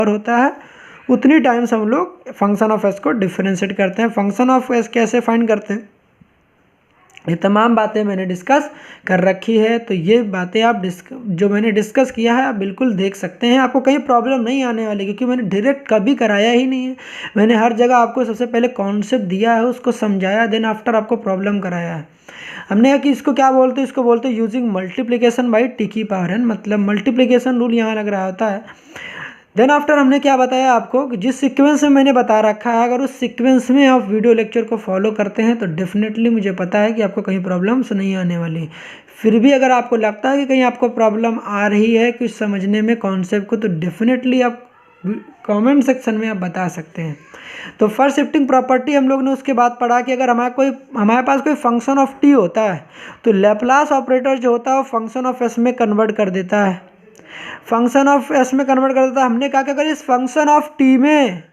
होता है उतनी टाइम्स हम लोग फंक्शन ऑफ एस को डिफरेंशिएट करते हैं। फंक्शन ऑफ एस कैसे फाइंड करते हैं, ये तमाम बातें मैंने डिस्कस कर रखी है। तो ये बातें आप जो मैंने डिस्कस किया है आप बिल्कुल देख सकते हैं, आपको कहीं प्रॉब्लम नहीं आने वाली, क्योंकि मैंने डायरेक्ट कभी कराया ही नहीं है। मैंने हर जगह आपको सबसे पहले कॉन्सेप्ट दिया है, उसको समझाया, देन आफ्टर आपको प्रॉब्लम कराया है। हमने कहा कि इसको क्या बोलते हैं, इसको बोलते हैं यूजिंग मल्टीप्लिकेशन बाई टी की पावर n, मतलब मल्टीप्लिकेशन रूल यहाँ लग रहा होता है। देन आफ्टर हमने क्या बताया आपको कि जिस सीक्वेंस में मैंने बता रखा है, अगर उस सीक्वेंस में आप वीडियो लेक्चर को फॉलो करते हैं तो डेफिनेटली मुझे पता है कि आपको कहीं प्रॉब्लम्स नहीं आने वाली। फिर भी अगर आपको लगता है कि कहीं आपको प्रॉब्लम आ रही है कुछ समझने में कॉन्सेप्ट को, तो डेफिनेटली आप कमेंट सेक्शन में आप बता सकते हैं। तो फर्स्ट शिफ्टिंग प्रॉपर्टी हम लोग ने उसके बाद पढ़ा कि अगर हमारे पास कोई फंक्शन ऑफ टी होता है तो लैप्लास ऑपरेटर जो होता है वो फंक्शन ऑफ एस में कन्वर्ट कर देता है, फंक्शन ऑफ एस में कन्वर्ट कर देता है। हमने कहा कि अगर इस फंक्शन ऑफ टी में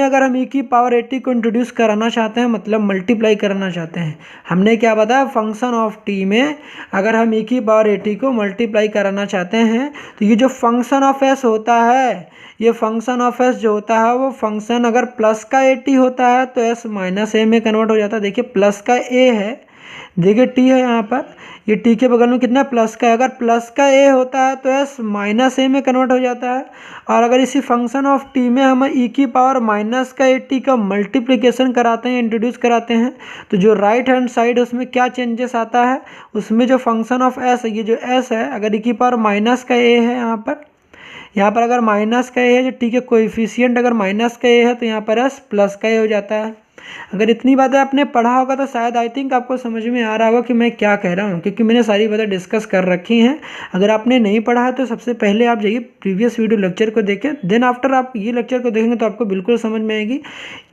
अगर हम ई की पावर एटी को इंट्रोड्यूस कराना चाहते हैं, मतलब मल्टीप्लाई कराना चाहते हैं, हमने क्या बताया, फंक्शन ऑफ टी में अगर हम ई की पावर एटी को मल्टीप्लाई कराना चाहते हैं तो ये जो फंक्शन ऑफ एस होता है, ये फंक्शन ऑफ एस जो होता है वो फंक्शन अगर प्लस का एटी होता है तो एस माइनस ए में कन्वर्ट हो जाता है। देखिए प्लस का ए है, देखिए टी है यहाँ पर, ये टी के बगल में कितना प्लस का है, अगर प्लस का ए होता है तो एस माइनस ए में कन्वर्ट हो जाता है। और अगर इसी फंक्शन ऑफ टी में हम ई की पावर माइनस का ए टी का मल्टीप्लिकेशन कराते हैं, इंट्रोड्यूस कराते हैं, तो जो राइट हैंड साइड उसमें क्या चेंजेस आता है, उसमें जो फंक्शन ऑफ एस है, ये जो एस है अगर ई की पावर माइनस का ए है, यहाँ पर अगर माइनस का ए है, जो टी के कोएफिशिएंट अगर माइनस का ए है तो यहाँ पर एस प्लस का ए हो जाता है। अगर इतनी बातें आपने पढ़ा होगा तो शायद आई थिंक आपको समझ में आ रहा होगा कि मैं क्या कह रहा हूँ, क्योंकि मैंने सारी बातें डिस्कस कर रखी हैं। अगर आपने नहीं पढ़ा है तो सबसे पहले आप जाइए प्रीवियस वीडियो लेक्चर को देखें, देन आफ्टर आप ये लेक्चर को देखेंगे तो आपको बिल्कुल समझ में आएगी।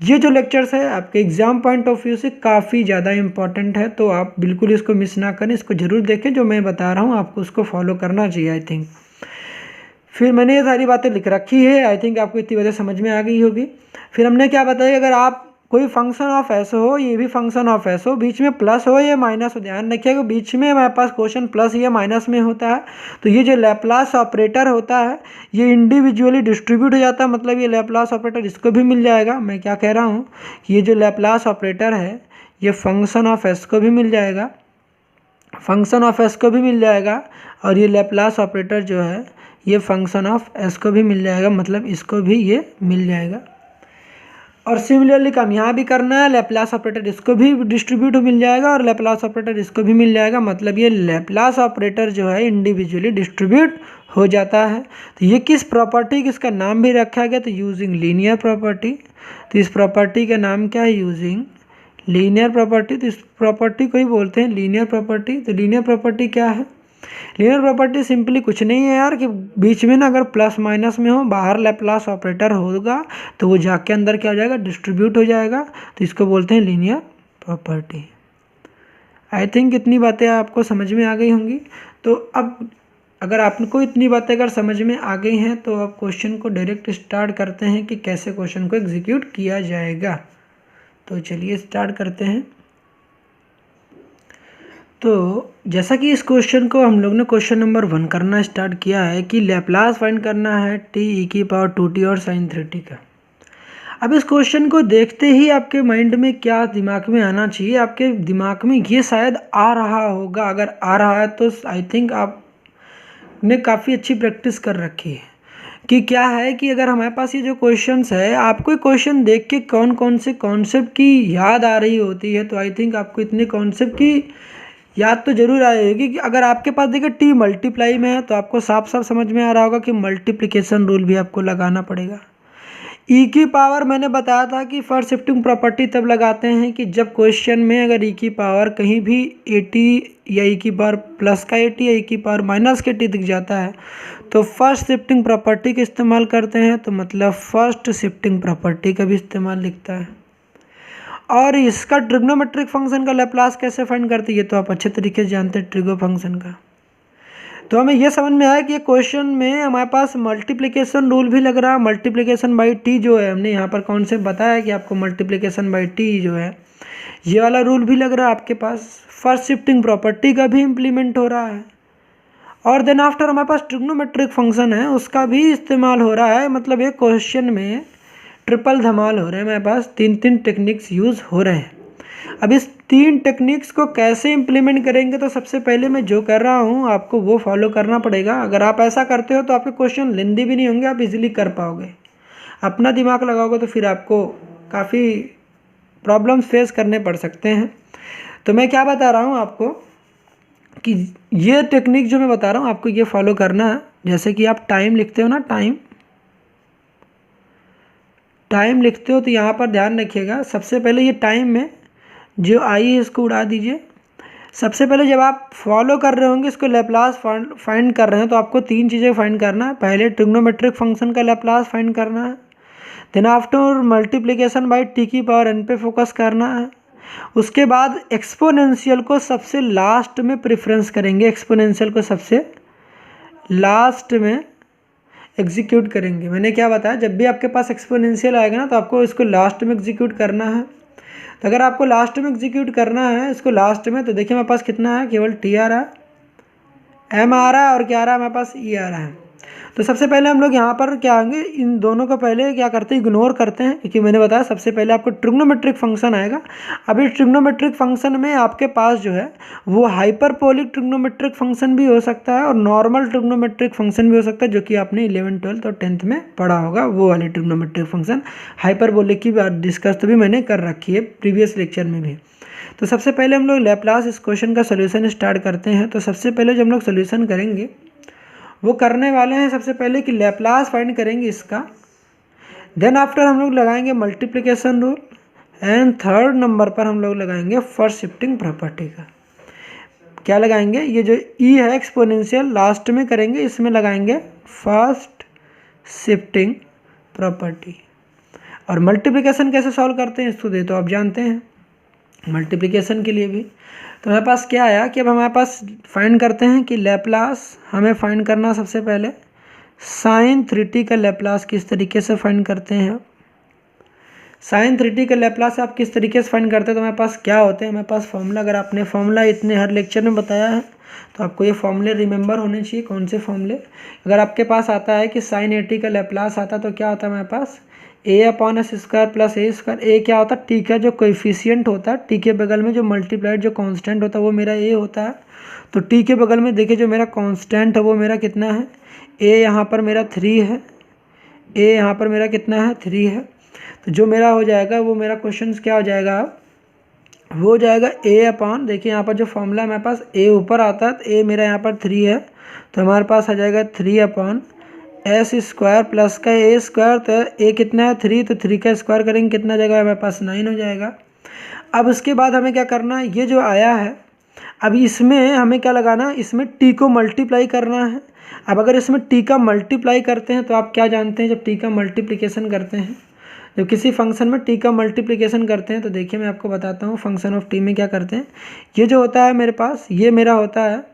ये जो लेक्चर्स है आपके एग्जाम पॉइंट ऑफ व्यू से काफ़ी ज़्यादा इंपॉर्टेंट है, तो आप बिल्कुल इसको मिस ना करें, इसको ज़रूर देखें। जो मैं बता रहा हूँ आपको उसको फॉलो करना चाहिए आई थिंक। फिर मैंने ये सारी बातें लिख रखी है, आई थिंक आपको इतनी बातें समझ में आ गई होगी। फिर हमने क्या बताया, अगर आप कोई फंक्शन ऑफ एस हो, ये भी फंक्शन ऑफ एस हो, बीच में प्लस हो या माइनस हो, ध्यान रखिएगा बीच में हमारे पास क्वेश्चन प्लस या माइनस में होता है, तो ये जो लैप्लास ऑपरेटर होता है ये इंडिविजुअली डिस्ट्रीब्यूट हो जाता है, मतलब ये लैप्लास ऑपरेटर इसको भी मिल जाएगा। मैं क्या कह रहा हूँ कि ये जो लैप्लास ऑपरेटर है ये फंक्शन ऑफ एस को भी मिल जाएगा, फंक्शन ऑफ एस को भी मिल जाएगा, और ये लैप्लास ऑपरेटर जो है ये फंक्शन ऑफ एस को भी मिल जाएगा, मतलब इसको भी ये मिल जाएगा। और सिमिलरली काम यहाँ भी करना है, लैप्लास ऑपरेटर इसको भी डिस्ट्रीब्यूट मिल जाएगा और लैप्लास ऑपरेटर इसको भी मिल जाएगा, मतलब ये लैप्लास ऑपरेटर जो है इंडिविजुअली डिस्ट्रीब्यूट हो जाता है। तो ये किस प्रॉपर्टी, किसका नाम भी रखा गया, तो यूजिंग लीनियर प्रॉपर्टी। तो इस प्रॉपर्टी का नाम क्या है, यूजिंग लीनियर प्रॉपर्टी। तो इस प्रॉपर्टी को ही बोलते हैं लीनियर प्रॉपर्टी। तो लीनियर प्रॉपर्टी क्या है, लीनियर प्रॉपर्टी सिंपली कुछ नहीं है यार कि बीच में ना अगर प्लस माइनस में हो, बाहर लैप्लास ऑपरेटर होगा तो वो जाके अंदर क्या हो जाएगा, डिस्ट्रीब्यूट हो जाएगा, तो इसको बोलते हैं लीनियर प्रॉपर्टी। आई थिंक इतनी बातें आपको समझ में आ गई होंगी। तो अब अगर आपको इतनी बातें अगर समझ में आ गई हैं तो आप क्वेश्चन को डायरेक्ट स्टार्ट करते हैं कि कैसे क्वेश्चन को एग्जीक्यूट किया जाएगा। तो चलिए स्टार्ट करते हैं। तो जैसा कि इस क्वेश्चन को हम लोग ने क्वेश्चन नंबर 1 करना स्टार्ट किया है कि लैप्लास फाइंड करना है टी ई की पावर 2t और साइन 3t का। अब इस क्वेश्चन को देखते ही आपके माइंड में क्या दिमाग में आना चाहिए, आपके दिमाग में ये शायद आ रहा होगा, अगर आ रहा है तो आई थिंक आपने काफ़ी अच्छी प्रैक्टिस कर रखी है कि क्या है कि अगर हमारे पास ये जो क्वेश्चंस है, आपको क्वेश्चन देख के कौन कौन से कॉन्सेप्ट की याद आ रही होती है, तो आई थिंक आपको इतने कॉन्सेप्ट की याद तो जरूर आएगी कि अगर आपके पास देखिए टी मल्टीप्लाई में है तो आपको साफ साफ समझ में आ रहा होगा कि मल्टीप्लिकेशन रूल भी आपको लगाना पड़ेगा। ई की पावर मैंने बताया था कि फर्स्ट शिफ्टिंग प्रॉपर्टी तब लगाते हैं कि जब क्वेश्चन में अगर ई की पावर कहीं भी 80 या ई की पावर प्लस का 80 या ई की पावर माइनस के टी दिख जाता है तो फर्स्ट शिफ्टिंग प्रॉपर्टी का इस्तेमाल करते हैं, तो मतलब फर्स्ट शिफ्टिंग प्रॉपर्टी का भी इस्तेमाल लिखता है। और इसका ट्रिग्नोमेट्रिक फंक्शन का लैप्लास कैसे फाइंड करते हैं ये तो आप अच्छे तरीके से जानते हैं ट्रिगो फंक्शन का। तो हमें यह समझ में आया कि क्वेश्चन में हमारे पास मल्टीप्लिकेशन रूल भी लग रहा है, मल्टीप्लिकेशन बाई टी जो है, हमने यहाँ पर कॉन्सेप्ट बताया कि आपको मल्टीप्लिकेशन बाई टी जो है ये वाला रूल भी लग रहा है आपके पास। फर्स्ट शिफ्टिंग प्रॉपर्टी का भी इम्प्लीमेंट हो रहा है और देन आफ्टर हमारे पास ट्रिग्नोमेट्रिक फंक्शन है, उसका भी इस्तेमाल हो रहा है। मतलब एक क्वेश्चन में ट्रिपल धमाल हो रहे हैं, मेरे पास 3 टेक्निक्स यूज़ हो रहे हैं। अब इस 3 टेक्निक्स को कैसे इम्प्लीमेंट करेंगे, तो सबसे पहले मैं जो कर रहा हूँ आपको वो फॉलो करना पड़ेगा। अगर आप ऐसा करते हो तो आपके क्वेश्चन लेंदी भी नहीं होंगे, आप इजीली कर पाओगे। अपना दिमाग लगाओगे तो फिर आपको काफ़ी प्रॉब्लम्स फेस करने पड़ सकते हैं। तो मैं क्या बता रहा हूँ आपको कि ये टेक्निक जो मैं बता रहा हूँ आपको ये फॉलो करना है। जैसे कि आप टाइम लिखते हो ना, टाइम लिखते हो तो यहाँ पर ध्यान रखिएगा। सबसे पहले ये टाइम में जो आई है इसको उड़ा दीजिए। सबसे पहले जब आप फॉलो कर रहे होंगे इसको लैप्लास फाइंड कर रहे हैं तो आपको 3 चीज़ें फाइंड करना है। पहले ट्रिग्नोमेट्रिक फंक्शन का लैप्लास फाइंड करना है, then after multiplication by T की पावर एन पे फोकस करना है। उसके बाद एक्सपोनेंशियल को सबसे लास्ट में प्रेफरेंस करेंगे, एक्सपोनेंशियल को सबसे लास्ट में एग्जीक्यूट करेंगे। मैंने क्या बताया, जब भी आपके पास एक्सपोनेंशियल आएगा ना तो आपको इसको लास्ट में एग्जीक्यूट करना है। तो अगर आपको लास्ट में एग्जीक्यूट करना है इसको लास्ट में, तो देखिए मेरे पास कितना है, केवल टी आ रहा है, एम आ रहा है और क्या आ रहा है हमारे पास, ई आ रहा है। तो सबसे पहले हम लोग यहाँ पर क्या आएंगे, इन दोनों को पहले क्या करते हैं, इग्नोर करते हैं, क्योंकि मैंने बताया सबसे पहले आपको ट्रिग्नोमेट्रिक फंक्शन आएगा। अब इस ट्रिग्नोमेट्रिक फंक्शन में आपके पास जो है वो हाइपरबोलिक ट्रिग्नोमेट्रिक फंक्शन भी हो सकता है और नॉर्मल ट्रिग्नोमेट्रिक फंक्शन भी हो सकता है, जो कि आपने 11th 12th और 10th में पढ़ा होगा। वो वाले ट्रिग्नोमेट्रिक फंक्शन हाइपरबोलिक की बात डिस्कस तो भी मैंने कर रखी है प्रीवियस लेक्चर में भी। तो सबसे पहले हम लोग लैप्लास इस क्वेश्चन का सोल्यूशन स्टार्ट करते हैं। तो सबसे पहले जो हम लोग सोल्यूशन करेंगे वो करने वाले हैं सबसे पहले कि लैप्लास फाइंड करेंगे इसका, देन आफ्टर हम लोग लगाएंगे multiplication rule, and third number पर हम लोग लगाएंगे फर्स्ट शिफ्टिंग प्रॉपर्टी का। क्या लगाएंगे, ये जो ई है एक्सपोनेंशियल लास्ट में करेंगे, इसमें लगाएंगे फर्स्ट शिफ्टिंग प्रॉपर्टी। और मल्टीप्लिकेशन कैसे सॉल्व करते हैं इसको दे तो आप जानते हैं, मल्टीप्लिकेशन के लिए भी। तो हमारे पास क्या आया कि अब हमारे पास फाइंड करते हैं कि लैप्लास हमें फाइंड करना सबसे पहले साइन 3t का लैप्लास किस तरीके से फाइंड करते हैं। साइन 3t का लैप्लास आप किस तरीके से फाइंड करते हैं, तो हमारे पास क्या होते हैं, हमारे पास फॉर्मूला, अगर आपने फॉर्मूला इतने हर लेक्चर में बताया है तो आपको ये फॉर्मूले रिमेंबर होने चाहिए। कौन से फॉर्मूले, अगर आपके पास आता है कि साइन 80 का लैप्लास आता तो क्या होता है हमारे पास, ए upon S square plus A square. ए क्या होता है, टी का जो कोएफिशिएंट होता है, टी के बगल में जो मल्टीप्लाइड जो कांस्टेंट होता है वो मेरा ए होता है। तो टी के बगल में देखिए जो मेरा कांस्टेंट है वो मेरा कितना है, ए यहाँ पर मेरा 3 है, ए यहाँ पर मेरा कितना है 3 है। तो जो मेरा हो जाएगा वो मेरा क्वेश्चन क्या हो जाएगा, वो हो जाएगा ए अपॉन, देखिए यहाँ पर जो फॉर्मूला हमारे पास ए ऊपर आता है तो ए मेरा यहाँ पर 3 है, तो हमारे पास आ जाएगा 3 अपॉन एस स्क्वायर प्लस का ए स्क्वायर। तो ए कितना है 3, तो 3 का स्क्वायर करेंगे कितना जाएगा हमारे पास 9 हो जाएगा। अब उसके बाद हमें क्या करना है, ये जो आया है अब इसमें हमें क्या लगाना है, इसमें टी को मल्टीप्लाई करना है। अब अगर इसमें टी का मल्टीप्लाई करते हैं तो आप क्या जानते हैं, जब टी का मल्टीप्लिकेशन करते हैं, जब किसी फंक्शन में टी का मल्टीप्लिकेशन करते हैं तो देखिए मैं आपको बताता हूँ फंक्शन ऑफ टी में क्या करते हैं। ये जो होता है मेरे पास, ये मेरा होता है,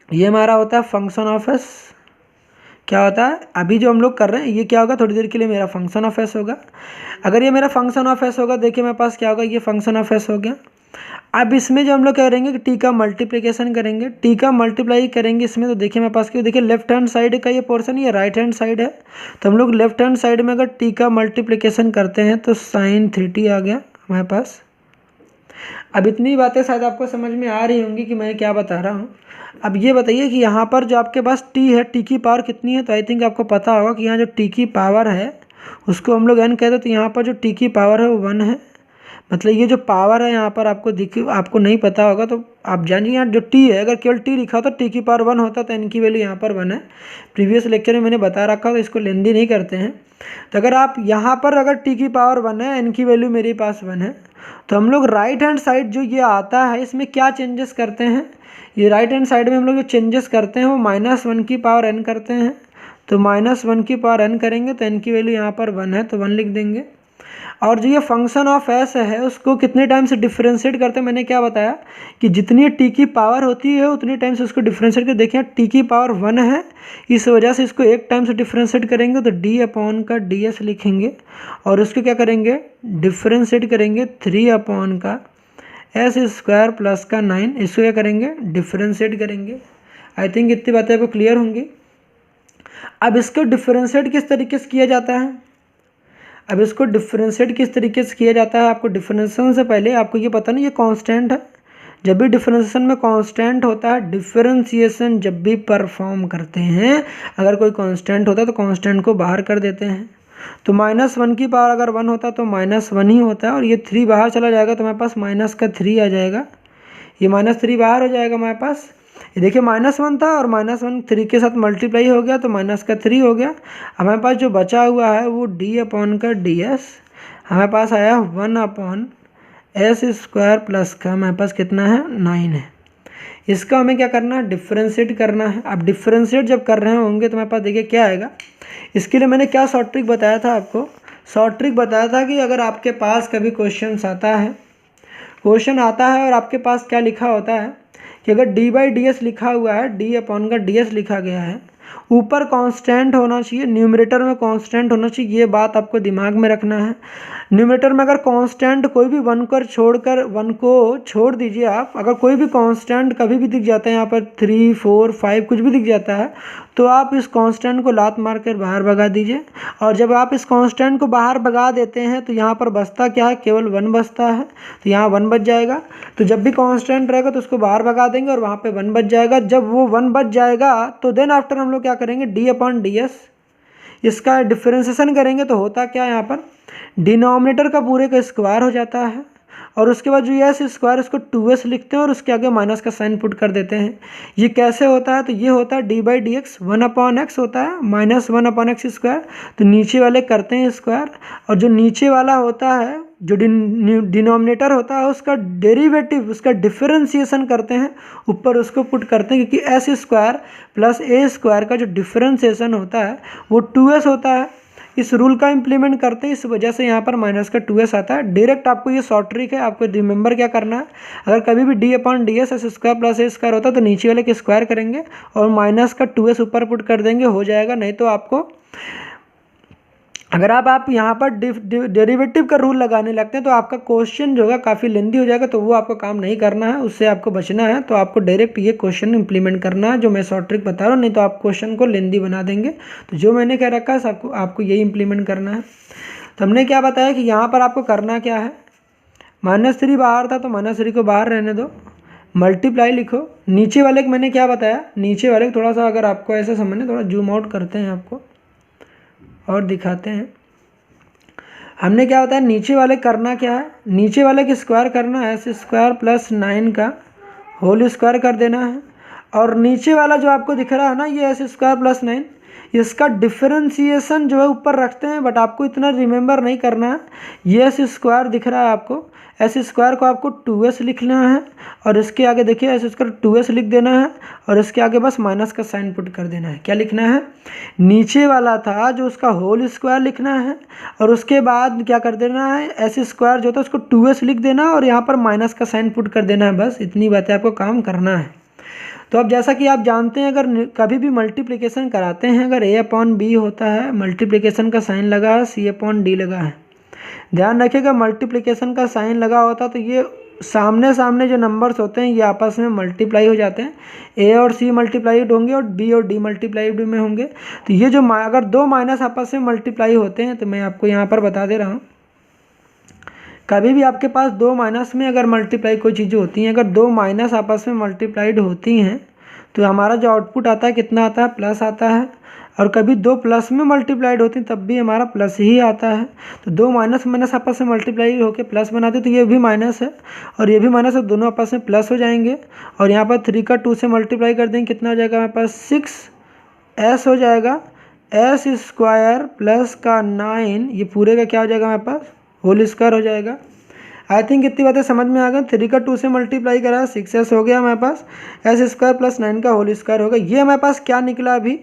ये हमारा होता है फंक्शन ऑफ एस। क्या होता है, अभी जो हम लोग कर रहे हैं ये क्या होगा, थोड़ी देर के लिए मेरा फंक्शन ऑफ एस होगा। अगर ये मेरा फंक्शन ऑफ एस होगा, देखिए मेरे पास क्या होगा, ये फंक्शन ऑफ एस हो गया। अब इसमें जो हम लोग करेंगे कि टी का मल्टीप्लिकेशन करेंगे, टी का मल्टीप्लाई करेंगे इसमें, तो देखिए मेरे पास क्यों, देखिए लेफ्ट हैंड साइड का ये पोर्शन, ये राइट हैंड साइड है, तो हम लोग लेफ्ट हैंड साइड में अगर टी का मल्टीप्लिकेशन करते हैं तो साइन 3t आ गया हमारे पास। अब इतनी बातें शायद आपको समझ में आ रही होंगी कि मैं क्या बता रहा हूँ। अब ये बताइए कि यहाँ पर जो आपके पास टी है, टी की पावर कितनी है, तो आई थिंक आपको पता होगा कि यहाँ जो टी की पावर है उसको हम लोग n कहते हैं, तो यहाँ पर जो टी की पावर है वो 1 है। मतलब ये जो पावर है यहाँ पर आपको नहीं पता होगा तो आप जानिए, यहाँ जो टी है अगर केवल टी लिखा हो तो टी की पावर 1 होता तो n की वैल्यू यहाँ पर 1 है। प्रीवियस लेक्चर में मैंने बता रखा तो इसको लेंदी नहीं करते हैं। तो अगर आप यहाँ पर अगर टी की पावर 1 है, n की वैल्यू मेरे पास 1 है, तो हम लोग राइट हैंड साइड जो ये आता है इसमें क्या चेंजेस करते हैं, ये राइट हैंड साइड में हम लोग जो चेंजेस करते हैं वो -1 की पावर n करते हैं। तो -1 की पावर n करेंगे तो n की वैल्यू यहाँ पर 1 है तो 1 लिख देंगे। और जो ये फंक्शन ऑफ एस है उसको कितने टाइम से डिफ्रेंशिएट करते हैं, मैंने क्या बताया कि जितनी टी की पावर होती है उतनी टाइम से उसको डिफ्रेंशिएट कर, देखिए टी की पावर 1 है, इस वजह से इसको एक टाइम से डिफ्रेंशिएट करेंगे तो डी अपॉन का डी एस लिखेंगे, और उसको क्या करेंगे डिफ्रेंशिएट करेंगे 3 अपॉन का एस स्क्वायर प्लस का 9, इसको क्या करेंगे डिफ्रेंशिएट करेंगे। आई थिंक इतनी बातें आपको क्लियर होंगी। अब इसको डिफरेंशिएट किस तरीके से किया जाता है, अब इसको डिफरेंशिएट किस तरीके से किया जाता है, आपको डिफरेंशिएशन से पहले आपको ये पता नहीं ये कांस्टेंट है। जब भी डिफरेंशिएशन में कांस्टेंट होता है, डिफरेंशिएशन जब भी परफॉर्म करते हैं, अगर कोई कांस्टेंट होता है तो कांस्टेंट को बाहर कर देते हैं। तो -1 की पावर अगर 1 होता है तो -1 ही होता है, और ये 3 बाहर चला जाएगा तो हमारे पास -3 आ जाएगा। ये -3 बाहर हो जाएगा हमारे पास। ये देखिए -1 था और -1 3 के साथ मल्टीप्लाई हो गया तो -3 हो गया। हमारे पास जो बचा हुआ है वो d/ds हमारे पास आया 1/s² प्लस का हमारे पास कितना है 9 है। इसका हमें क्या करना है, डिफरेंशिएट करना है। अब डिफरेंशिएट जब कर रहे होंगे तो हमारे पास देखिए क्या आएगा। इसके लिए मैंने क्या शॉर्ट ट्रिक बताया था आपको, शॉर्ट ट्रिक बताया था कि अगर आपके पास कभी क्वेश्चन आता है और आपके पास क्या लिखा होता है कि अगर d/ds लिखा हुआ है, d/ds लिखा गया है, ऊपर कांस्टेंट होना चाहिए, न्यूमरेटर में कांस्टेंट होना चाहिए, ये बात आपको दिमाग में रखना है। न्यूमरेटर में अगर कांस्टेंट कोई भी 1 को छोड़ दीजिए आप, अगर कोई भी कांस्टेंट कभी भी दिख जाता है यहाँ पर 3, 4, 5 कुछ भी दिख जाता है तो आप इस कांस्टेंट को लात मार कर बाहर भगा दीजिए। और जब आप इस कांस्टेंट को बाहर भगा देते हैं तो यहाँ पर बचता क्या है, केवल 1 बचता है, तो यहाँ 1 बच जाएगा। तो जब भी कांस्टेंट रहेगा तो उसको बाहर भगा देंगे और वहाँ पे 1 बच जाएगा। जब वो 1 बच जाएगा तो देन आफ्टर हम लोग क्या करेंगे, d/ds इसका डिफरेंशिएशन करेंगे तो होता क्या है, यहाँ पर डिनोमिनेटर का पूरे का स्क्वायर हो जाता है और उसके बाद जो s स्क्वायर इसको 2s लिखते हैं और उसके आगे माइनस का साइन पुट कर देते हैं। ये कैसे होता है, तो ये होता है d/dx 1/x होता है -1/x²। तो नीचे वाले करते हैं स्क्वायर और जो नीचे वाला होता है, जो डिनोमिनेटर होता है उसका डेरिवेटिव, उसका डिफरेंशिएशन करते हैं, ऊपर उसको पुट करते हैं, क्योंकि s² प्लस a² का जो डिफरेंशिएशन होता है वो 2s होता है। इस रूल का इम्प्लीमेंट करते हैं, इस वजह से यहाँ पर माइनस का 2s आता है। डायरेक्ट आपको ये शॉर्ट ट्रिक है, आपको रिमेंबर क्या करना है, अगर कभी भी d/ds s² प्लस a² होता है तो नीचे वाले के स्क्वायर करेंगे और माइनस का 2s ऊपर पुट कर देंगे, हो जाएगा। नहीं तो आपको अगर आप यहाँ पर डेरिवेटिव का रूल लगाने लगते हैं तो आपका क्वेश्चन जो होगा काफ़ी लेंदी हो जाएगा, तो वो आपको काम नहीं करना है, उससे आपको बचना है। तो आपको डायरेक्ट ये क्वेश्चन इंप्लीमेंट करना है जो मैं शॉर्ट ट्रिक बता रहा हूँ, नहीं तो आप क्वेश्चन को लेंदी बना देंगे। तो जो मैंने कह रखा है आपको यही इंप्लीमेंट करना है। तो हमने क्या बताया कि यहाँ पर आपको करना क्या है, -3 बाहर था तो -3 को बाहर रहने दो, मल्टीप्लाई लिखो। नीचे वाले को मैंने क्या बताया, नीचे वाले को थोड़ा सा अगर आपको ऐसे समझना, थोड़ा जूम आउट करते हैं आपको और दिखाते हैं। हमने क्या बताया, नीचे वाले करना क्या है, नीचे वाले की स्क्वायर करना है, s² प्लस 9 का होल स्क्वायर कर देना है। और नीचे वाला जो आपको दिख रहा है ना, ये s² प्लस 9, इसका डिफरेंशिएशन जो है ऊपर रखते हैं, बट आपको इतना रिमेंबर नहीं करना है। ये s² दिख रहा है आपको, s² को आपको 2s लिखना है और इसके आगे देखिए s² 2s लिख देना है और इसके आगे बस माइनस का साइन पुट कर देना है। क्या लिखना है, नीचे वाला था जो उसका होल स्क्वायर लिखना है और उसके बाद क्या कर देना है, s² जो था उसको 2s लिख देना और यहाँ पर माइनस का साइन पुट कर देना है। बस इतनी बातें आपको काम करना है। तो अब जैसा कि आप जानते हैं, अगर कभी भी मल्टीप्लिकेशन कराते हैं, अगर a/b होता है, मल्टीप्लिकेशन का साइन लगा है, c/d लगा है, ध्यान रखिएगा मल्टीप्लिकेशन का साइन लगा होता तो ये सामने सामने जो नंबर्स होते हैं ये आपस में मल्टीप्लाई हो जाते हैं, a और c मल्टीप्लाइड होंगे और b और d मल्टीप्लाइड में होंगे। तो ये जो अगर 2 माइनस आपस में मल्टीप्लाई होते हैं, तो मैं आपको यहाँ पर बता दे रहा हूँ, कभी भी आपके पास 2 माइनस में अगर मल्टीप्लाई कोई चीज़ें होती हैं, अगर 2 माइनस आपस में मल्टीप्लाइड होती हैं तो हमारा जो आउटपुट आता है कितना आता है, प्लस आता है। और कभी 2 प्लस में मल्टीप्लाइड होती हैं तब भी हमारा प्लस ही आता है। तो 2 माइनस माइनस आपस में मल्टीप्लाई होकर प्लस बनाते तो ये भी माइनस है और ये भी माइनस है, दोनों आपस में प्लस हो जाएंगे। और यहाँ पर 3 का 2 से मल्टीप्लाई कर देंगे, कितना हो जाएगा हमारे पास 6s हो जाएगा, s² प्लस का 9, ये पूरे का क्या हो जाएगा हमारे पास, होल स्क्वायर हो जाएगा। आई थिंक इतनी बातें समझ में आ गई। 3 का 2 से मल्टीप्लाई करा, 6s हो गया हमारे पास, s² प्लस 9 का होल स्क्वायर होगा। ये हमारे पास क्या निकला, अभी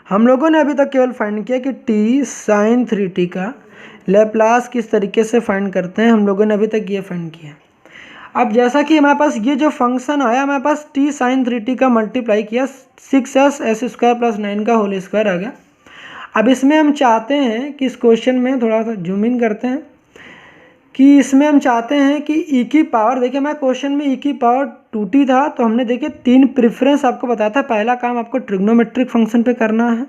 हम लोगों ने अभी तक केवल फाइंड किया कि t sin 3t का लैप्लास किस तरीके से फाइंड करते हैं, हम लोगों ने अभी तक ये फाइंड किया। अब जैसा कि हमारे पास ये जो फंक्शन आया, हमारे पास t sin 3t का मल्टीप्लाई किया, 6s s² प्लस 9 का होल स्क्वायर आ गया। अब इसमें हम चाहते हैं कि इस क्वेश्चन में थोड़ा सा जूम इन करते हैं, कि इसमें हम चाहते हैं कि ई की पावर, देखिए मैं क्वेश्चन में ई की पावर 2t था, तो हमने देखिए 3 प्रेफरेंस आपको बताया था। पहला काम आपको ट्रिग्नोमेट्रिक फंक्शन पे करना है,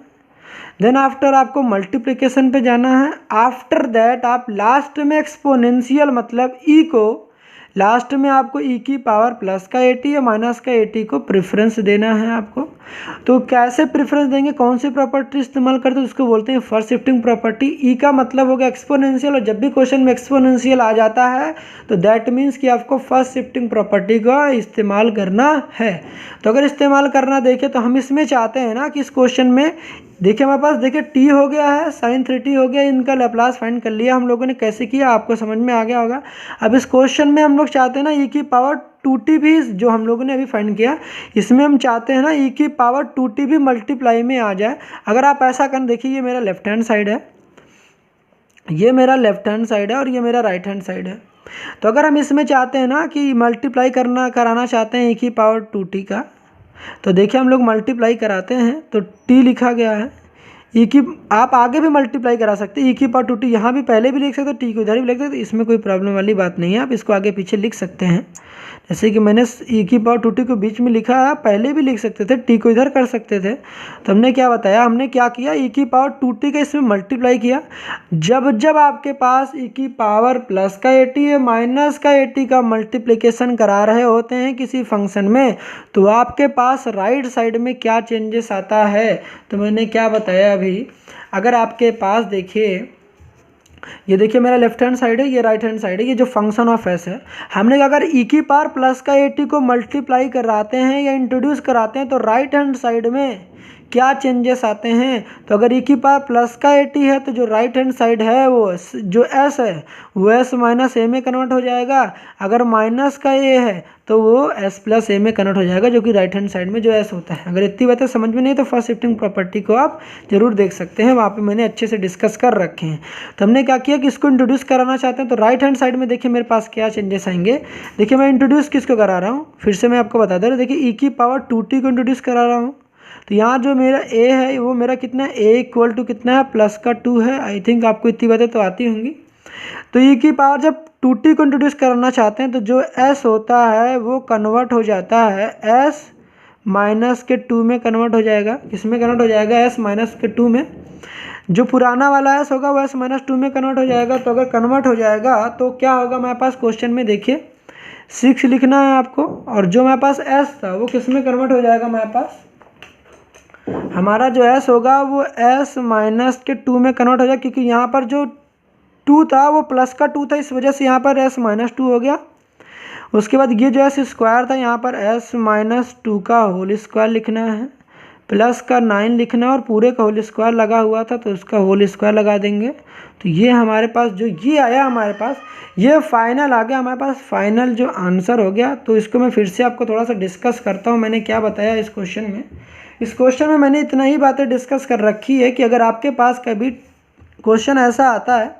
देन आफ्टर आपको मल्टीप्लिकेशन पे जाना है, आफ्टर दैट आप लास्ट में एक्सपोनेंशियल मतलब ई को लास्ट में आपको ई की पावर प्लस का 80 या माइनस का 80 को प्रेफरेंस देना है आपको। तो कैसे प्रेफरेंस देंगे, कौन सी प्रॉपर्टी इस्तेमाल करते हैं, उसको बोलते हैं फर्स्ट शिफ्टिंग प्रॉपर्टी। ई का मतलब हो गया एक्सपोनेंशियल, और जब भी क्वेश्चन में एक्सपोनेंशियल आ जाता है तो दैट मीन्स कि आपको फर्स्ट शिफ्टिंग प्रॉपर्टी का इस्तेमाल करना है। तो अगर इस्तेमाल करना देखें तो हम इसमें चाहते हैं ना कि इस क्वेश्चन में देखिए हमारे पास देखिए टी हो गया है, साइन 3t हो गया, इनका लैप्लास फाइंड कर लिया हम लोगों ने। कैसे किया आपको समझ में आ गया होगा। अब इस क्वेश्चन में हम लोग चाहते हैं ना ई की पावर 2t भी, जो हम लोगों ने अभी फाइंड किया, इसमें हम चाहते हैं ना ई की पावर 2t भी मल्टीप्लाई में आ जाए। अगर आप ऐसा करें, देखिए ये मेरा लेफ्ट हैंड साइड है, ये मेरा लेफ्ट हैंड साइड है और ये मेरा राइट हैंड साइड है। तो अगर हम इसमें चाहते हैं ना कि मल्टीप्लाई कराना चाहते हैं ई की पावर 2t का, तो देखिए हम लोग मल्टीप्लाई कराते हैं तो t लिखा गया है। ई की आप आगे भी मल्टीप्लाई करा सकते हैं, ई की पावर 2t यहाँ भी पहले भी लिख सकते हो, टी को इधर भी लिख सकते हो, इसमें कोई प्रॉब्लम वाली बात नहीं है। आप इसको आगे पीछे लिख सकते हैं, जैसे कि मैंने ई की पावर 2t को बीच में लिखा है, पहले भी लिख सकते थे, टी को इधर कर सकते थे। तो हमने क्या बताया, हमने क्या किया, ई की पावर 2t का इसमें मल्टीप्लाई किया। जब जब आपके पास ई की पावर प्लस का 80 या माइनस का 80 का मल्टीप्लिकेशन करा रहे होते हैं किसी फंक्शन में, तो आपके पास राइट साइड में क्या चेंजेस आता है। तो मैंने क्या बताया अभी, अगर आपके पास देखिए ये देखिए मेरा लेफ्ट हैंड साइड है, ये राइट हैंड साइड है, ये जो फंक्शन ऑफ एस है, हमने अगर ई की पावर प्लस का 80 को मल्टीप्लाई कराते हैं या इंट्रोड्यूस कराते हैं तो राइट हैंड साइड में क्या चेंजेस आते हैं। तो अगर ई की पावर प्लस का 80 है तो जो राइट हैंड साइड है वो जो एस है वो एस माइनस ए में कन्वर्ट हो जाएगा। अगर माइनस का ए है तो वो एस प्लस ए में कन्वर्ट हो जाएगा, जो कि राइट हैंड साइड में जो एस होता है। अगर इतनी बातें समझ में नहीं तो फर्स्ट शिफ्टिंग प्रॉपर्टी को आप जरूर देख सकते हैं, वहाँ पे मैंने अच्छे से डिस्कस कर रखे हैं। तो हमने क्या किया कि इसको इंट्रोड्यूस कराना चाहते हैं, तो राइट हैंड साइड में देखिए मेरे पास क्या चेंजेस आएंगे। देखिए मैं इंट्रोड्यूस किसको करा रहा हूँ, फिर से मैं आपको बता दे रहा हूँ। देखिए ई की पावर 2t को इंट्रोड्यूस करा रहा हूँ, तो यहाँ जो मेरा a है वो मेरा कितना है, a इक्वल टू कितना है, प्लस का 2 है। आई थिंक आपको इतनी बातें तो आती होंगी। तो ई की पावर जब 2t को इंट्रोड्यूस करना चाहते हैं तो जो s होता है वो कन्वर्ट हो जाता है s माइनस के 2 में कन्वर्ट हो जाएगा। किस में कन्वर्ट हो जाएगा, s माइनस के 2 में। जो पुराना वाला s होगा वो s माइनस 2 में कन्वर्ट हो जाएगा। तो अगर कन्वर्ट हो जाएगा तो क्या होगा, हमारे पास क्वेश्चन में देखिए 6 लिखना है आपको, और जो हमारे पास s था वो किस में कन्वर्ट हो जाएगा, हमारे पास हमारा जो s होगा वो s माइनस के 2 में कन्वर्ट हो जाएगा, क्योंकि यहाँ पर जो 2 था वो प्लस का 2 था, इस वजह से यहाँ पर s माइनस 2 हो गया। उसके बाद ये जो s स्क्वायर था यहाँ पर s माइनस 2 का होल स्क्वायर लिखना है, प्लस का 9 लिखना है, और पूरे का होल स्क्वायर लगा हुआ था तो उसका होल स्क्वायर लगा देंगे। तो ये हमारे पास जो ये आया, हमारे पास ये फाइनल आ गया, हमारे पास फाइनल जो आंसर हो गया। तो इसको मैं फिर से आपको थोड़ा सा डिस्कस करता हूँ, मैंने क्या बताया इस क्वेश्चन में। इस क्वेश्चन में मैंने इतना ही बातें डिस्कस कर रखी है कि अगर आपके पास कभी क्वेश्चन ऐसा आता है,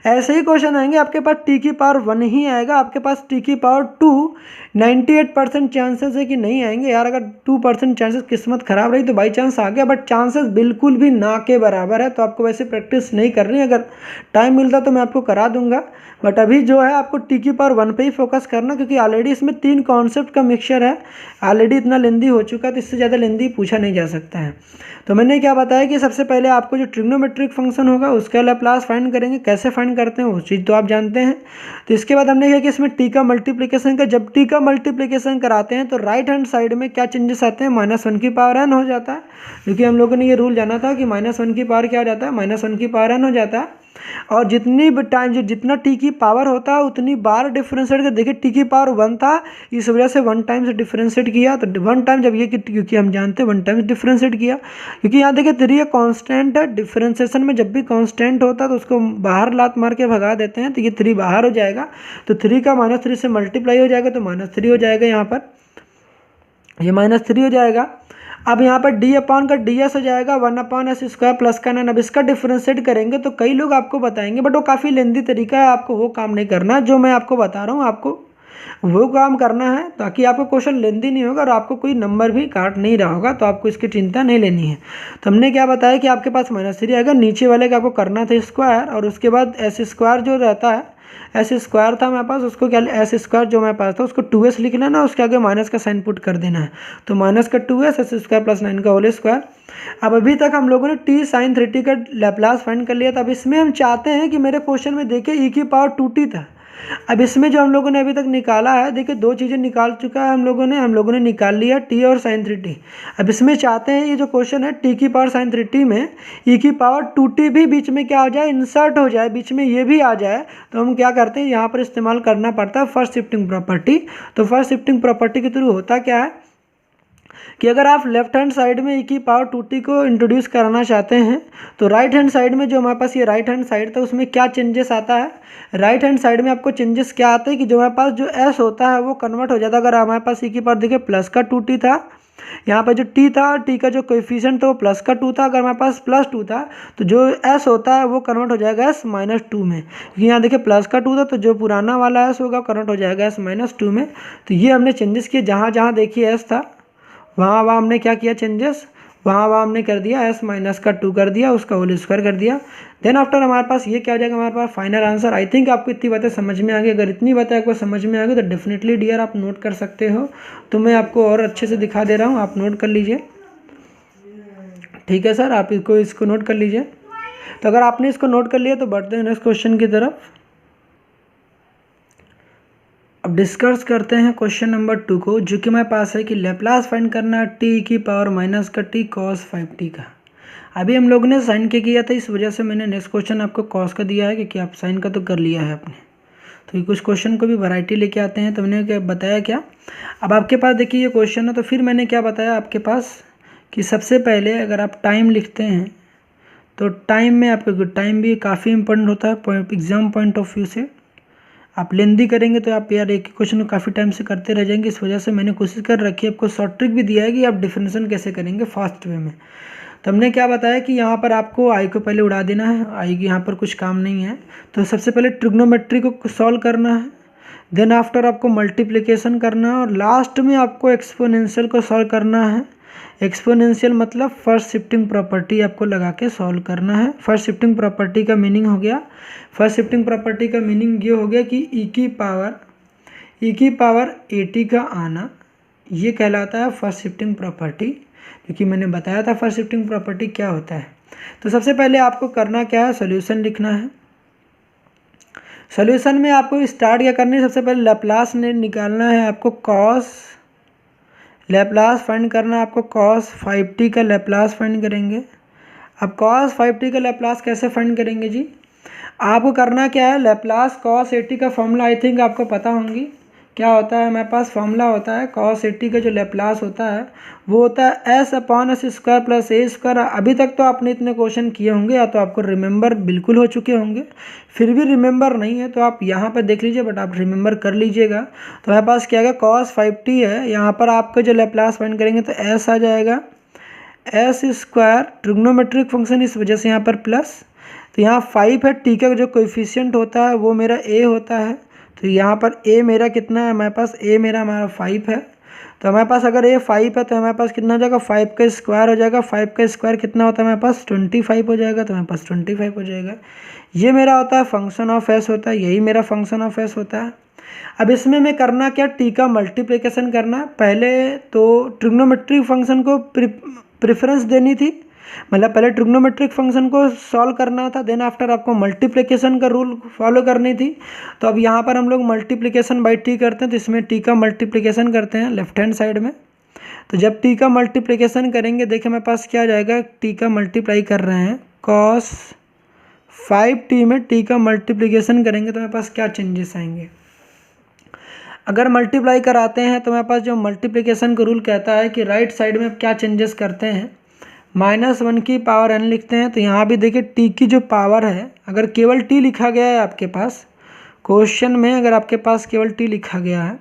ऐसे ही क्वेश्चन आएंगे, आपके पास टी की पावर 1 ही आएगा, आपके पास टी की पावर 2 98% चांसेस है कि नहीं आएंगे। यार अगर 2% चांसेस किस्मत खराब रही तो बाई चांस आ गया, बट चांसेस बिल्कुल भी ना के बराबर है। तो आपको वैसे प्रैक्टिस नहीं करनी, अगर टाइम मिलता तो मैं आपको करा दूंगा, बट अभी जो है आपको टी की पावर 1 पे ही फोकस करना, क्योंकि ऑलरेडी इसमें 3 कॉन्सेप्ट का मिक्सचर है। ऑलरेडी इतना लेंदी हो चुका है तो इससे ज़्यादा लेंदी पूछा नहीं जा सकता है। तो मैंने क्या बताया कि सबसे पहले आपको जो ट्रिग्नोमेट्रिक फंक्शन होगा उसका लैप्लास फाइंड करेंगे। कैसे फाइंड करते हैं वो चीज़ तो आप जानते हैं। तो इसके बाद हमने क्या कि इसमें टी का मल्टीप्लिकेशन का, जब टी का मल्टीप्लिकेशन कराते हैं तो राइट हैंड साइड में क्या चेंजेस आते हैं, -1 की पावर n हो जाता है, क्योंकि हम लोगों ने ये रूल जाना था कि -1 की पावर क्या हो जाता है, -1 की पावर n हो जाता है। और जितनी टाइम जो जितना टी की पावर होता है उतनी बार डिफ्रेंशिएट कर, देखिए टी की पावर 1 था, इस वजह से 1 टाइम से डिफ्रेंशिएट किया। तो 1 टाइम जब ये, क्योंकि हम जानते हैं 1 टाइम डिफ्रेंशिएट किया, क्योंकि यहाँ देखिए 3 कांस्टेंट है, डिफ्रेंशिएशन में जब भी कांस्टेंट होता है तो उसको बाहर लात मार के भगा देते हैं, तो ये 3 बाहर हो जाएगा। तो 3 का -3 से मल्टीप्लाई हो जाएगा तो -3 हो जाएगा, यहाँ पर ये -3 हो जाएगा। अब यहाँ पर d अपॉन का ds हो जाएगा 1/s² प्लस का 9। अब इसका डिफ्रेंशिएट करेंगे तो कई लोग आपको बताएंगे, बट वो काफ़ी लेंदी तरीका है, आपको वो काम नहीं करना। जो मैं आपको बता रहा हूँ आपको वो काम करना है, ताकि आपको क्वेश्चन लेंदी नहीं होगा और आपको कोई नंबर भी काट नहीं रहा होगा, तो आपको इसकी चिंता नहीं लेनी है। तो हमने क्या बताया कि आपके पास -3 आएगा, नीचे वाले का आपको करना था स्क्वायर, और उसके बाद s² जो रहता है एस स्क्वायर था हमारे पास, उसको क्या एस स्क्वायर जो हमारे पास था उसको 2s लिखना है ना, उसके आगे माइनस का साइन पुट कर देना है, तो माइनस का 2s एस स्क्वायर प्लस 9 का होल स्क्वायर। अब अभी तक हम लोगों ने t साइन 3t का लैप्लास फाइंड कर लिया था। अब इसमें हम चाहते हैं कि मेरे क्वेश्चन में देखिए e की पावर 2t था। अब इसमें जो हम लोगों ने अभी तक निकाला है, देखिए दो चीज़ें निकाल चुका है हम लोगों ने निकाल लिया t और साइन 3t। अब इसमें चाहते हैं ये जो क्वेश्चन है t की पावर साइन 3t में e की पावर 2t भी बीच में क्या हो जाए, इंसर्ट हो जाए, बीच में ये भी आ जाए, तो हम क्या करते हैं यहाँ पर इस्तेमाल करना पड़ता है फर्स्ट शिफ्टिंग प्रॉपर्टी। तो फर्स्ट शिफ्टिंग प्रॉपर्टी के थ्रू होता क्या है कि अगर आप लेफ्ट हैंड साइड में e की पावर 2t को इंट्रोड्यूस कराना चाहते हैं, तो राइट हैंड साइड में जो हमारे पास ये राइट हैंड साइड था उसमें क्या चेंजेस आता है, राइट हैंड साइड में आपको चेंजेस क्या आते हैं कि जो हमारे पास जो s होता है वो कन्वर्ट हो जाता है। अगर हमारे पास e की पावर देखिए प्लस का 2t था, यहाँ पर जो t था, t का जो कोएफिशिएंट था वो प्लस का 2 था, अगर हमारे पास प्लस 2 था तो जो s होता है वो कन्वर्ट हो जाएगा s माइनस 2 में, क्योंकि यहाँ देखिए प्लस का 2 था तो जो पुराना वाला s होगा कन्वर्ट हो जाएगा s माइनस 2 में। तो ये हमने चेंजेस किए, जहाँ जहाँ देखिए s था वहाँ हमने क्या किया चेंजेस, वहाँ हमने कर दिया s माइनस का 2 कर दिया, उसका होल स्क्वायर कर दिया। देन आफ्टर हमारे पास ये क्या हो जाएगा, हमारे पास फाइनल आंसर। आई थिंक आपको इतनी बातें समझ में आ गई। अगर इतनी बातें आपको समझ में आ गई तो डेफिनेटली डियर आप नोट कर सकते हो, तो मैं आपको और अच्छे से दिखा दे रहा हूँ, आप नोट कर लीजिए। ठीक है सर, आप इसको नोट कर लीजिए। तो अगर आपने इसको नोट कर लिया तो बढ़ते हैं नेक्स्ट क्वेश्चन की तरफ। अब डिस्कस करते हैं क्वेश्चन नंबर 2 को, जो कि हमारे पास है कि लैप्लास फाइंड करना t की पावर माइनस का t cos 5t का। अभी हम लोगों ने साइन के किया था, इस वजह से मैंने नेक्स्ट क्वेश्चन आपको cos का दिया है, क्योंकि आप साइन का तो कर लिया है आपने। तो ये कुछ क्वेश्चन को भी वैरायटी लेके आते हैं, तो मैंने क्या बताया क्या, अब आपके पास देखिए ये क्वेश्चन है, तो फिर मैंने क्या बताया आपके पास कि सबसे पहले अगर आप टाइम लिखते हैं तो टाइम में आपका टाइम भी काफ़ी इंपॉर्टेंट होता है एग्जाम पॉइंट ऑफ व्यू से। आप लेंदी करेंगे तो आप यार एक ही क्वेश्चन को काफ़ी टाइम से करते रह जाएंगे, इस वजह से मैंने कोशिश कर रखी है, आपको शॉर्ट ट्रिक भी दिया है कि आप डिफरेंशिएशन कैसे करेंगे फास्ट वे में। तो हमने क्या बताया कि यहाँ पर आपको आई को पहले उड़ा देना है, आई की यहाँ पर कुछ काम नहीं है, तो सबसे पहले ट्रिग्नोमेट्री को सॉल्व करना है, देन आफ्टर आपको मल्टीप्लिकेशन करना है, और लास्ट में आपको एक्सपोनेंशियल को सॉल्व करना है। एक्सपोनेंशियल मतलब फर्स्ट शिफ्टिंग प्रॉपर्टी आपको लगा के सॉल्व करना है। फर्स्ट शिफ्टिंग प्रॉपर्टी का मीनिंग हो गया, फर्स्ट शिफ्टिंग प्रॉपर्टी का मीनिंग ये हो गया कि e की पावर at का आना, ये कहलाता है फर्स्ट शिफ्टिंग प्रॉपर्टी, क्योंकि मैंने बताया था फर्स्ट शिफ्टिंग प्रॉपर्टी क्या होता है। तो सबसे पहले आपको करना क्या है, सोल्यूशन लिखना है। सोल्यूशन में आपको स्टार्ट क्या करनी है, सबसे पहले लैप्लास निकालना है आपको, कॉस लैप्लास फाइंड करना है आपको, cos 5t का लैप्लास फाइंड करेंगे। अब cos 5t का लैप्लास कैसे फाइंड करेंगे जी, आपको करना क्या है, लैप्लास cos 80 का फॉर्मूला आई थिंक आपको पता होंगी क्या होता है। हमारे पास फॉर्मूला होता है cos 80 का जो लैप्लास होता है वो होता है s upon S square plus A square. अभी तक तो आपने इतने क्वेश्चन किए होंगे या तो आपको रिमेंबर बिल्कुल हो चुके होंगे, फिर भी रिमेंबर नहीं है तो आप यहाँ पर देख लीजिए, बट आप रिमेंबर कर लीजिएगा। तो हमारे पास क्या है, cos 5t है, यहाँ पर आपको जो लैप्लास फाइंड करेंगे तो s आ जाएगा, एस स्क्वायर ट्रिग्नोमेट्रिक फंक्शन, इस वजह से यहाँ पर प्लस, तो यहाँ 5 है, t का जो कोएफिशिएंट होता है वो मेरा a होता है, तो यहाँ पर a मेरा कितना है, हमारे पास a मेरा हमारा 5 है। तो हमारे पास अगर a 5 है तो हमारे पास कितना हो जाएगा, 5 का स्क्वायर हो जाएगा, 5 का स्क्वायर कितना होता है हमारे पास 25 हो जाएगा, तो हमारे पास 25 हो जाएगा। ये मेरा होता है फंक्शन ऑफ s होता है, यही मेरा फंक्शन ऑफ s होता है। अब इसमें मैं करना क्या, t का मल्टीप्लिकेशन करना। पहले तो ट्रिग्नोमेट्रिक फंक्शन को प्रेफरेंस देनी थी, मतलब पहले ट्रिग्नोमेट्रिक फंक्शन को सॉल्व करना था, देन आफ्टर आपको मल्टीप्लिकेशन का रूल फॉलो करनी थी। तो अब यहाँ पर हम लोग मल्टीप्लिकेशन बाई टी करते हैं, तो इसमें टी का मल्टीप्लिकेशन करते हैं लेफ्ट हैंड साइड में। तो जब टी का मल्टीप्लिकेशन करेंगे, देखिए मेरे पास क्या आ जाएगा, टी का मल्टीप्लाई कर रहे हैं cos 5t में टी का मल्टीप्लिकेशन करेंगे तो मेरे पास क्या चेंजेस आएंगे। अगर मल्टीप्लाई कराते हैं तो मेरे पास जो मल्टीप्लिकेशन का रूल कहता है कि राइट साइड में क्या चेंजेस करते हैं, -1 की पावर n लिखते हैं। तो यहाँ भी देखिए t की जो पावर है, अगर केवल t लिखा गया है आपके पास क्वेश्चन में, अगर आपके पास केवल t लिखा गया है,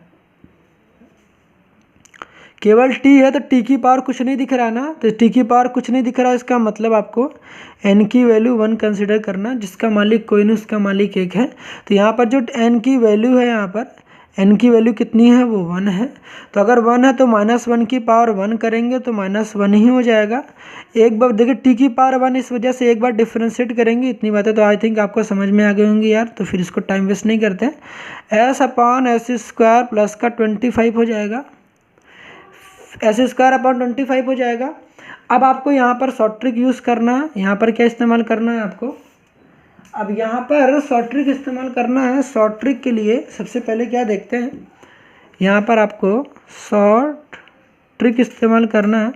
केवल t है, तो t की पावर कुछ नहीं दिख रहा है ना, तो t की पावर कुछ नहीं दिख रहा है, इसका मतलब आपको n की वैल्यू 1 कंसिडर करना, जिसका मालिक कोई नहीं उसका मालिक 1 है। तो यहाँ पर जो n की वैल्यू है, यहाँ पर n की वैल्यू कितनी है, वो 1 है। तो अगर 1 है तो -1 की पावर 1 करेंगे तो -1 ही हो जाएगा। एक बार देखिए t की पावर 1, इस वजह से एक बार डिफ्रेंशिएट करेंगे। इतनी बातें तो आई थिंक आपको समझ में आ गई होंगी यार, तो फिर इसको टाइम वेस्ट नहीं करते। s/s² प्लस का 25 हो जाएगा, s²/25 हो जाएगा। अब आपको यहाँ पर शॉर्ट ट्रिक यूज़ करना है। यहाँ पर क्या इस्तेमाल करना है आपको, अब यहाँ पर शॉर्ट ट्रिक इस्तेमाल करना है। शॉर्ट ट्रिक के लिए सबसे पहले क्या देखते हैं, यहाँ पर आपको शॉर्ट ट्रिक इस्तेमाल करना है।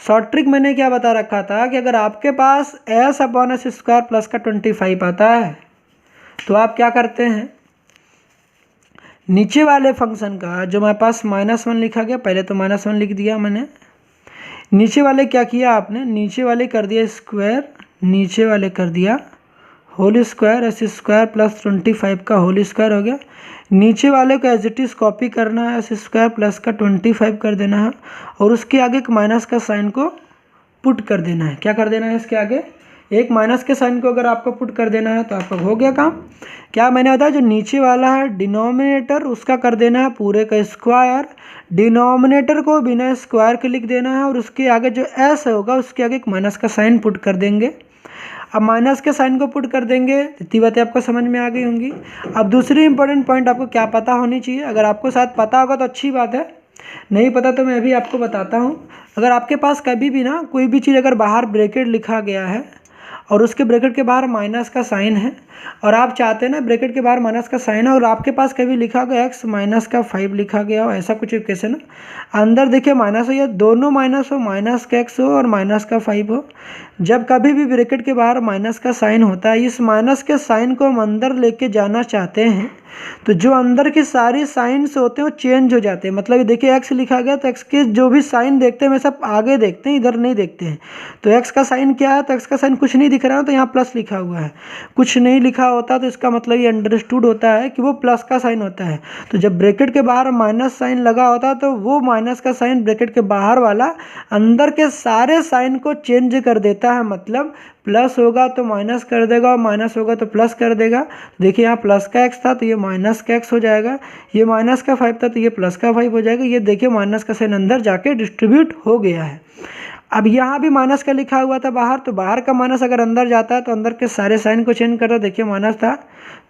शॉर्ट ट्रिक मैंने क्या बता रखा था कि अगर आपके पास s/s² प्लस का 25 आता है तो आप क्या करते हैं, नीचे वाले फंक्शन का जो मेरे पास -1 लिखा गया, पहले तो -1 लिख दिया मैंने, नीचे वाले क्या किया आपने, नीचे वाले कर दिया स्क्वायर, नीचे वाले कर दिया होल स्क्वायर, s² प्लस 25 का होल स्क्वायर हो गया। नीचे वाले को एज इट इज़ कॉपी करना है, s² प्लस का 25 कर देना है और उसके आगे एक माइनस का साइन को पुट कर देना है। क्या कर देना है, इसके आगे एक माइनस के साइन को अगर आपको पुट कर देना है तो आपका हो गया काम। क्या मैंने बताया, जो नीचे वाला है डिनोमिनेटर उसका कर देना है पूरे का स्क्वायर, डिनोमिनेटर को बिना स्क्वायर के लिख देना है और उसके आगे जो s होगा उसके आगे एक माइनस का साइन पुट कर देंगे। अब माइनस के साइन को पुट कर देंगे, इतनी बातें आपको समझ में आ गई होंगी। अब दूसरी इंपॉर्टेंट पॉइंट आपको क्या पता होनी चाहिए, अगर आपको शायद पता होगा तो अच्छी बात है, नहीं पता तो मैं भी आपको बताता हूँ। अगर आपके पास कभी भी ना कोई भी चीज़ अगर बाहर ब्रैकेट लिखा गया है और उसके ब्रैकेट के बाहर माइनस का साइन है और आप चाहते हैं ना ब्रैकेट के बाहर माइनस का साइन है और आपके पास कभी लिखा गया x-5 लिखा गया हो, ऐसा कुछ इक्वेशन है, अंदर देखिए माइनस हो या दोनों माइनस हो, माइनस का x हो और माइनस का 5 हो, जब कभी भी ब्रैकेट के बाहर माइनस का साइन होता है, इस माइनस के साइन को हम अंदर लेके जाना चाहते हैं तो जो अंदर की सारी साइन्स होते हैं वो चेंज हो जाते हैं। मतलब ये देखिए x लिखा गया तो x के जो भी साइन देखते हैं वे सब आगे देखते हैं, इधर नहीं देखते हैं। तो x का साइन क्या है, तो x का साइन कुछ नहीं दिख रहा है तो यहाँ प्लस लिखा हुआ है, कुछ नहीं लिखा होता तो इसका मतलब ये अंडरस्टूड होता है कि वो प्लस का साइन होता है। तो जब ब्रैकेट के बाहर माइनस साइन लगा होता है तो वो माइनस का साइन ब्रैकेट के बाहर वाला अंदर के सारे साइन को चेंज कर देता है। मतलब प्लस होगा तो माइनस कर देगा और माइनस होगा तो प्लस कर देगा। देखिए यहाँ प्लस का x था तो ये माइनस का x हो जाएगा, ये माइनस का 5 था तो ये प्लस का 5 हो जाएगा। ये देखिए माइनस का साइन अंदर जाके डिस्ट्रीब्यूट हो गया है। अब यहाँ भी माइनस का लिखा हुआ था बाहर, तो बाहर का माइनस अगर अंदर जाता है तो अंदर के सारे साइन को चेंज करता है। देखिए माइनस था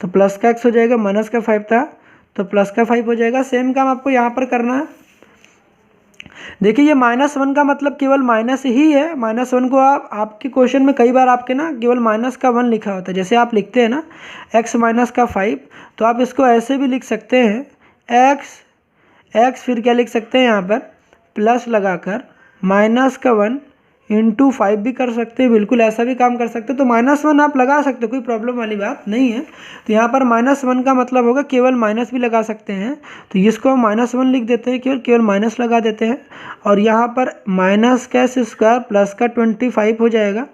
तो प्लस का x हो जाएगा, माइनस का 5 था तो प्लस का 5 हो जाएगा। सेम काम आपको यहाँ पर करना है। देखिए ये -1 का मतलब केवल माइनस ही है। -1 को आपके क्वेश्चन में कई बार आपके ना केवल माइनस का 1 लिखा होता है। जैसे आप लिखते हैं ना x माइनस का 5, तो आप इसको ऐसे भी लिख सकते हैं x फिर क्या लिख सकते हैं यहाँ पर प्लस लगाकर माइनस का 1 इंटू 5 भी कर सकते हैं, बिल्कुल ऐसा भी काम कर सकते हैं। तो -1 आप लगा सकते हो, कोई प्रॉब्लम वाली बात नहीं है। तो यहाँ पर -1 का मतलब होगा केवल माइनस भी लगा सकते हैं, तो इसको हम -1 लिख देते हैं, केवल माइनस लगा देते हैं और यहाँ पर माइनस का s² प्लस का 25 हो जाएगा।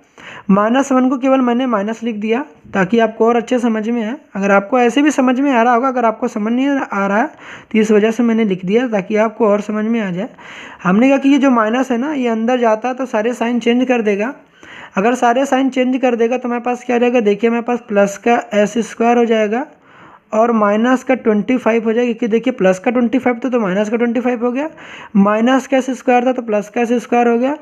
-1 को केवल मैंने माइनस लिख दिया ताकि आपको और अच्छे समझ में आए। अगर आपको ऐसे भी समझ में आ रहा होगा, अगर आपको समझ नहीं आ रहा है तो इस वजह से मैंने लिख दिया ताकि आपको और समझ में आ जाए। हमने कहा कि ये जो माइनस है ना ये अंदर जाता है तो सारे साइन चेंज कर देगा। अगर सारे साइन चेंज कर देगा तो मेरे पास क्या रहेगा, देखिए मेरे पास प्लस का s² हो जाएगा और माइनस का 25 हो जाएगा, क्योंकि देखिए प्लस का 25 था तो माइनस का 25 हो गया, माइनस का s² था तो प्लस का s² हो गया।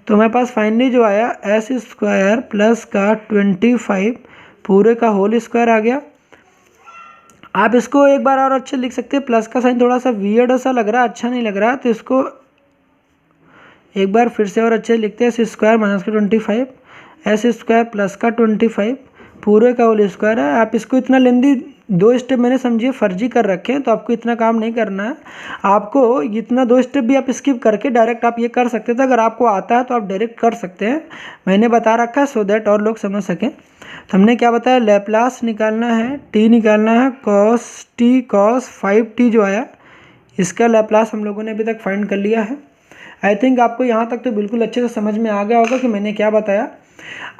तो मेरे पास फाइनली जो आया s² प्लस का 25 पूरे का होल स्क्वायर आ गया। आप इसको एक बार और अच्छे लिख सकते हैं, प्लस का साइन थोड़ा सा वियर्ड सा लग रहा है, अच्छा नहीं लग रहा, तो इसको एक बार फिर से और अच्छे लिखते हैं s² माइनस का 25 s² प्लस का 25 पूरे का होल स्क्वायर है। आप इसको इतना लेंदी 2 स्टेप मैंने समझिए फर्जी कर रखे हैं, तो आपको इतना काम नहीं करना है। आपको इतना 2 स्टेप भी आप स्किप करके डायरेक्ट आप ये कर सकते थे। अगर आपको आता है तो आप डायरेक्ट कर सकते हैं, मैंने बता रखा है सो दैट और लोग समझ सकें। तो हमने क्या बताया, लैप्लास निकालना है, t निकालना है, cos t cos 5t जो आया इसका लैप्लास हम लोगों ने अभी तक फाइंड कर लिया है। आई थिंक आपको यहाँ तक तो बिल्कुल अच्छे से समझ में आ गया होगा कि मैंने क्या बताया।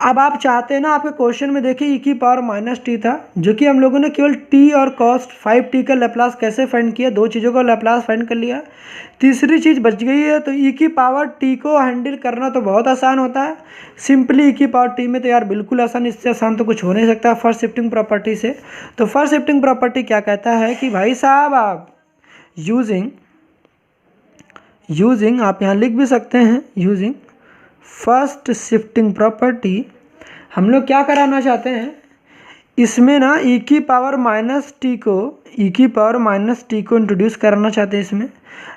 अब आप चाहते हैं ना, आपके क्वेश्चन में देखिए e⁻t था, जो कि हम लोगों ने केवल t और cos 5t का लैप्लास कैसे फाइंड किया, दो चीज़ों का लैप्लास फाइंड कर लिया। तीसरी चीज़ बच गई है, तो e⁻t को हैंडल करना तो बहुत आसान होता है, सिंपली e⁻t में तो यार बिल्कुल आसान, इससे आसान तो कुछ हो नहीं सकता फर्स्ट शिफ्टिंग प्रॉपर्टी से। तो फर्स्ट शिफ्टिंग प्रॉपर्टी क्या कहता है कि भाई साहब आप यूजिंग आप यहाँ लिख भी सकते हैं, यूजिंग फर्स्ट शिफ्टिंग प्रॉपर्टी हम लोग क्या कराना चाहते हैं, इसमें ना e⁻t को इंट्रोड्यूस करना चाहते हैं इसमें।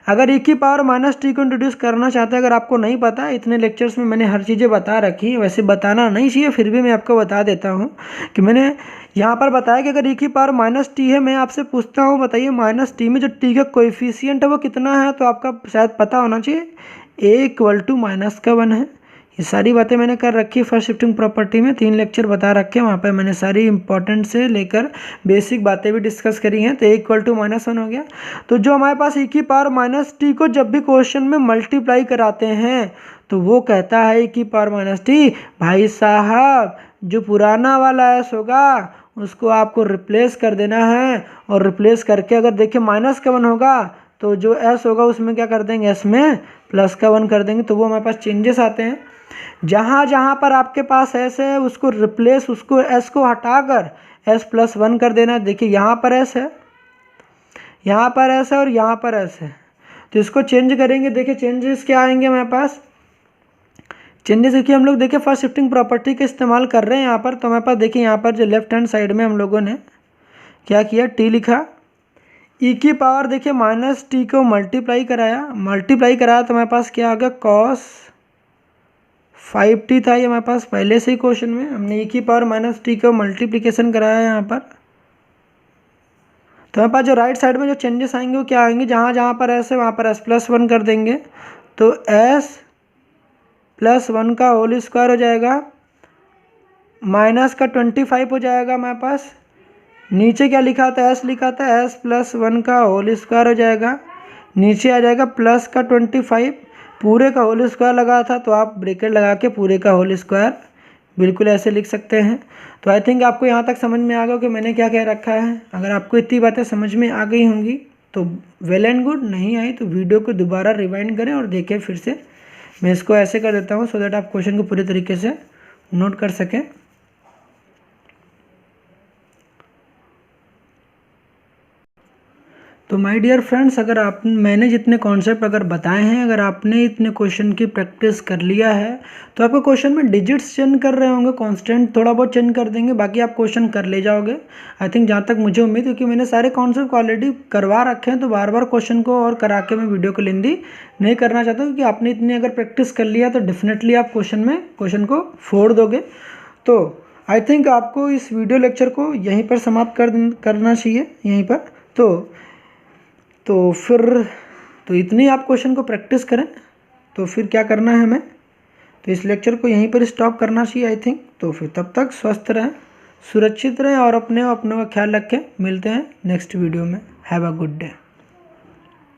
अगर e⁻t को इंट्रोड्यूस करना चाहते हैं, अगर आपको नहीं पता, इतने लेक्चर्स में मैंने हर चीज़ें बता रखी, वैसे बताना नहीं चाहिए, फिर भी मैं आपको बता देता हूँ कि मैंने यहाँ पर बताया कि अगर e⁻t है, मैं आपसे पूछता हूँ बताइए -t में जो t का कोएफिशिएंट है वो कितना है, तो आपका शायद पता होना चाहिए a = -1 है। ये सारी बातें मैंने कर रखी है फर्स्ट शिफ्टिंग प्रॉपर्टी में, 3 लेक्चर बता रखे हैं, वहाँ पे मैंने सारी इंपॉर्टेंट से लेकर बेसिक बातें भी डिस्कस करी हैं। तो a = -1 हो गया। तो जो हमारे पास e⁻t को जब भी क्वेश्चन में मल्टीप्लाई कराते हैं तो वो कहता है e⁻t भाई साहब जो पुराना वाला s होगा उसको आपको रिप्लेस कर देना है, और रिप्लेस करके अगर देखिए -1 होगा तो जो s होगा उसमें क्या कर देंगे, s में +1 कर देंगे, तो वो हमारे पास चेंजेस आते हैं। जहाँ जहाँ पर आपके पास s है उसको रिप्लेस, उसको s को हटाकर s+1 कर देना। देखिए यहाँ पर s है, यहाँ पर s है और यहाँ पर s है, तो इसको चेंज करेंगे। देखिए चेंजेस क्या आएंगे हमारे पास, चेंजेस देखिए हम लोग देखिए फर्स्ट शिफ्टिंग प्रॉपर्टी का इस्तेमाल कर रहे हैं यहाँ पर। तो हमारे पास देखिए यहाँ पर जो लेफ्ट हैंड साइड में हम लोगों ने क्या किया, t लिखा, देखिए -t को मल्टीप्लाई कराया तो हमारे पास क्या आ गया, cos 5t था, ये हमारे पास पहले से ही क्वेश्चन में हमने e⁻t को मल्टीप्लिकेशन कराया यहाँ पर। तो हमारे पास जो राइट साइड में जो चेंजेस आएंगे वो क्या आएंगे, जहाँ जहाँ पर s है वहाँ पर s+1 कर देंगे, तो s+1 का होल स्क्वायर हो जाएगा, -25 हो जाएगा हमारे पास। नीचे क्या लिखा था, s लिखा था, s+1 का होल स्क्वायर हो जाएगा, नीचे आ जाएगा +25, पूरे का होल स्क्वायर लगा था तो आप ब्रैकेट लगा के पूरे का होल स्क्वायर बिल्कुल ऐसे लिख सकते हैं। तो आई थिंक आपको यहाँ तक समझ में आ गया कि मैंने क्या कह रखा है। अगर आपको इतनी बातें समझ में आ गई होंगी तो वेल एंड गुड, नहीं आई तो वीडियो को दोबारा रिवाइंड करें और देखें फिर से। मैं इसको ऐसे कर देता हूँ सो दैट आप क्वेश्चन को पूरे तरीके से नोट कर सकें। तो माय डियर फ्रेंड्स, अगर मैंने जितने कॉन्सेप्ट अगर बताए हैं, अगर आपने इतने क्वेश्चन की प्रैक्टिस कर लिया है तो आपको क्वेश्चन में डिजिट्स चेंज कर रहे होंगे, कांस्टेंट थोड़ा बहुत चेंज कर देंगे, बाकी आप क्वेश्चन कर ले जाओगे। आई थिंक जहाँ तक मुझे उम्मीद, क्योंकि मैंने सारे कॉन्सेप्ट ऑलरेडी करवा रखे हैं, तो बार बार क्वेश्चन को और करा के मैं वीडियो को लेंदी नहीं करना चाहता, क्योंकि आपने इतनी अगर प्रैक्टिस कर लिया तो डेफिनेटली आप क्वेश्चन को फोड़ दोगे। तो आई थिंक आपको इस वीडियो लेक्चर को यहीं पर समाप्त करना चाहिए यहीं पर। तो फिर तो इतनी आप क्वेश्चन को प्रैक्टिस करें, तो फिर क्या करना है हमें, तो इस लेक्चर को यहीं पर स्टॉप करना चाहिए आई थिंक। तो फिर तब तक स्वस्थ रहें, सुरक्षित रहें और अपनों का ख्याल रखें। मिलते हैं नेक्स्ट वीडियो में। Have a good day.